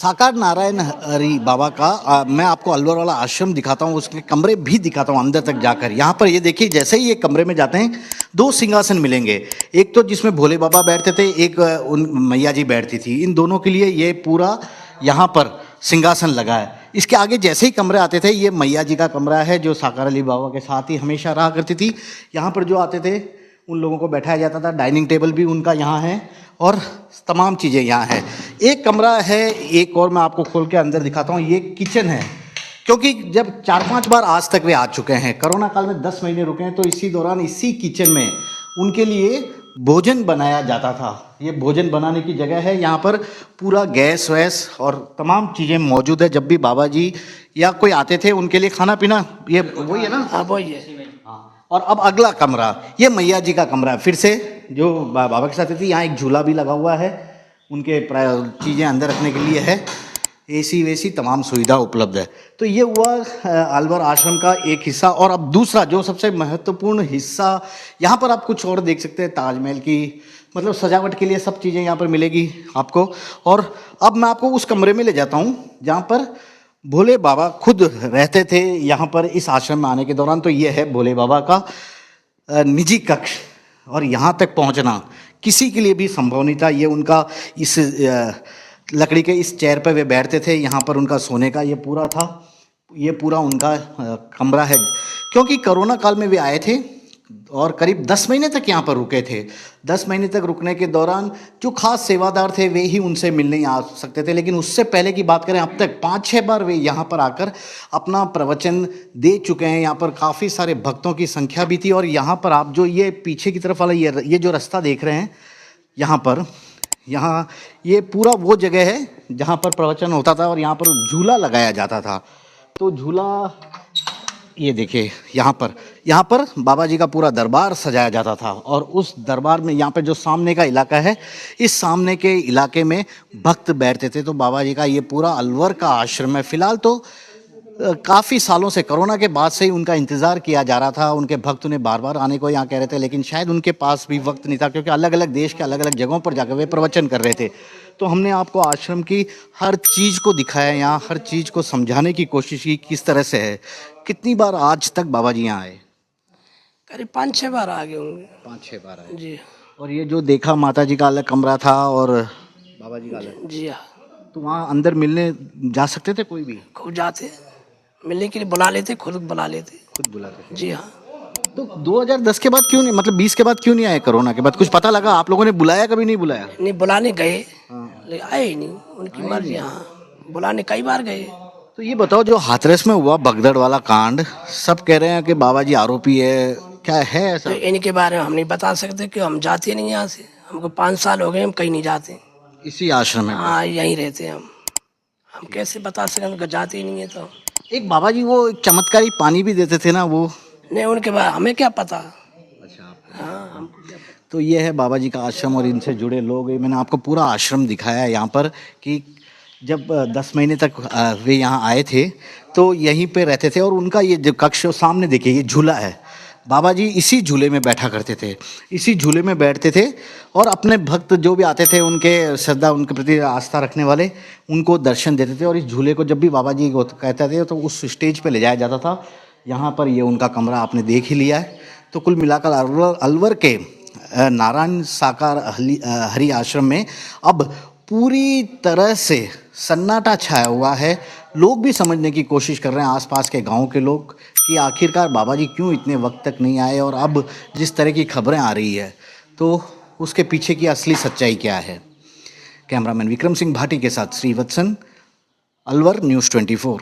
साकार नारायण हरि बाबा का मैं आपको अलवर वाला आश्रम दिखाता हूँ, उसके कमरे भी दिखाता हूँ अंदर तक जाकर। यहाँ पर ये देखिए, जैसे ही ये कमरे में जाते हैं दो सिंहासन मिलेंगे। एक तो जिसमें भोले बाबा बैठते थे, एक उन मैया जी बैठती थी। इन दोनों के लिए ये पूरा यहाँ पर सिंहासन लगा है। इसके आगे जैसे ही कमरे आते थे, ये मैया जी का कमरा है जो साकार अली बाबा के साथ ही हमेशा रहा करती थी। यहाँ पर जो आते थे उन लोगों को बैठाया जाता था। डाइनिंग टेबल भी उनका यहाँ है और तमाम चीज़ें यहाँ है। एक कमरा है एक और, मैं आपको खोल के अंदर दिखाता हूँ। ये किचन है, क्योंकि जब 4-5 बार आज तक वे आ चुके हैं। कोरोना काल में 10 महीने रुके हैं, तो इसी दौरान इसी किचन में उनके लिए भोजन बनाया जाता था। ये भोजन बनाने की जगह है। यहाँ पर पूरा गैस वैस और तमाम चीज़ें मौजूद है। जब भी बाबा जी या कोई आते थे उनके लिए खाना पीना, ये वही है ना? हाँ वही है। और अब अगला कमरा, ये मैया जी का कमरा है। फिर से जो बाबा के साथ थी, यहाँ एक झूला भी लगा हुआ है, उनके चीज़ें अंदर रखने के लिए है। एसी वेसी तमाम सुविधा उपलब्ध है। तो ये हुआ अलवर आश्रम का एक हिस्सा। और अब दूसरा जो सबसे महत्वपूर्ण हिस्सा, यहाँ पर आप कुछ और देख सकते हैं। ताजमहल की मतलब सजावट के लिए सब चीज़ें यहाँ पर मिलेगी आपको। और अब मैं आपको उस कमरे में ले जाता हूँ जहाँ पर भोले बाबा खुद रहते थे यहाँ पर इस आश्रम में आने के दौरान। तो ये है भोले बाबा का निजी कक्ष, और यहाँ तक पहुँचना किसी के लिए भी संभव नहीं था। ये उनका इस लकड़ी के इस चेयर पर वे बैठते थे। यहाँ पर उनका सोने का ये पूरा था, ये पूरा उनका कमरा है। क्योंकि कोरोना काल में वे आए थे और करीब 10 महीने तक यहाँ पर रुके थे। 10 महीने तक रुकने के दौरान जो खास सेवादार थे वे ही उनसे मिलने आ सकते थे। लेकिन उससे पहले की बात करें, अब तक 5-6 बार वे यहाँ पर आकर अपना प्रवचन दे चुके हैं। यहाँ पर काफ़ी सारे भक्तों की संख्या भी थी। और यहाँ पर आप जो ये पीछे की तरफ वाला ये जो रास्ता देख रहे हैं, यहाँ ये पूरा वो जगह है जहाँ पर प्रवचन होता था और यहाँ पर झूला लगाया जाता था। तो झूला ये देखिए, यहाँ पर बाबा जी का पूरा दरबार सजाया जाता था। और उस दरबार में यहाँ पे जो सामने का इलाका है, इस सामने के इलाके में भक्त बैठते थे। तो बाबा जी का ये पूरा अलवर का आश्रम है। फिलहाल तो काफ़ी सालों से, कोरोना के बाद से ही उनका इंतज़ार किया जा रहा था। उनके भक्त उन्हें बार बार आने को यहाँ कह रहे थे, लेकिन शायद उनके पास भी वक्त नहीं था, क्योंकि अलग अलग देश के अलग अलग जगहों पर जाकर वे प्रवचन कर रहे थे। तो हमने आपको आश्रम की हर चीज़ को दिखाया, यहाँ हर चीज़ को समझाने की कोशिश की किस तरह से है। कितनी बार आज तक बाबा जी यहाँ आए? करीब 5-6 बार आ गए होंगे। 5-6 बार आए जी। और ये जो देखा, माता जी का अलग कमरा था और बाबा जी का अलग। जी हाँ। तो वहाँ अंदर मिलने जा सकते थे कोई भी? खूब जाते, मिलने के लिए बुला लेते, खुद बुला लेते। खुद बुलाते थे? जी हाँ। तो 2010 के बाद क्यों नहीं, मतलब 20 के बाद क्यों नहीं आए? कोरोना के बाद कुछ पता लगा? आप लोगों ने बुलाया, कभी नहीं बुलाया? नहीं, बुलाने गए हाँ। लेकिन आए ही नहीं, उनकी मर्जी। हाँ, बुलाने कई बार गए। तो ये बताओ, जो हाथरस में हुआ भगदड़ वाला कांड, सब कह रहे हैं कि बाबा जी आरोपी है, क्या है ऐसा? तो इनके बारे में हम नहीं बता सकते कि हम जाते नहीं यहाँ से। हमको 5 साल हो गए, हम कहीं नहीं जाते। इसी आश्रम में? हाँ, यहीं रहते हैं हम कैसे बता सकें? उनका जाते ही नहीं है। तो एक बाबा जी वो एक चमत्कारी पानी भी देते थे ना, वो नहीं, उनके बारे हमें क्या पता। अच्छा। हाँ, हमको क्या पता। तो ये है बाबा जी का आश्रम और इनसे जुड़े लोग। मैंने आपको पूरा आश्रम दिखाया है यहाँ पर, कि जब 10 महीने तक वे यहाँ आए थे तो यहीं पे रहते थे। और उनका ये जो कक्ष सामने देखिए, ये झूला है। बाबा जी इसी झूले में बैठा करते थे, इसी झूले में बैठते थे। और अपने भक्त जो भी आते थे, उनके श्रद्धा, उनके प्रति आस्था रखने वाले, उनको दर्शन देते थे। और इस झूले को जब भी बाबा जी को कहते थे तो उस स्टेज पे ले जाया जाता था। यहाँ पर ये उनका कमरा आपने देख ही लिया है। तो कुल मिलाकर अलवर के नारायण साकार हरि आश्रम में अब पूरी तरह से सन्नाटा छाया हुआ है। लोग भी समझने की कोशिश कर रहे हैं, आसपास के गांव के लोग, कि आखिरकार बाबा जी क्यों इतने वक्त तक नहीं आए। और अब जिस तरह की खबरें आ रही है, तो उसके पीछे की असली सच्चाई क्या है। कैमरामैन विक्रम सिंह भाटी के साथ श्रीवत्सन, अलवर न्यूज़ 24।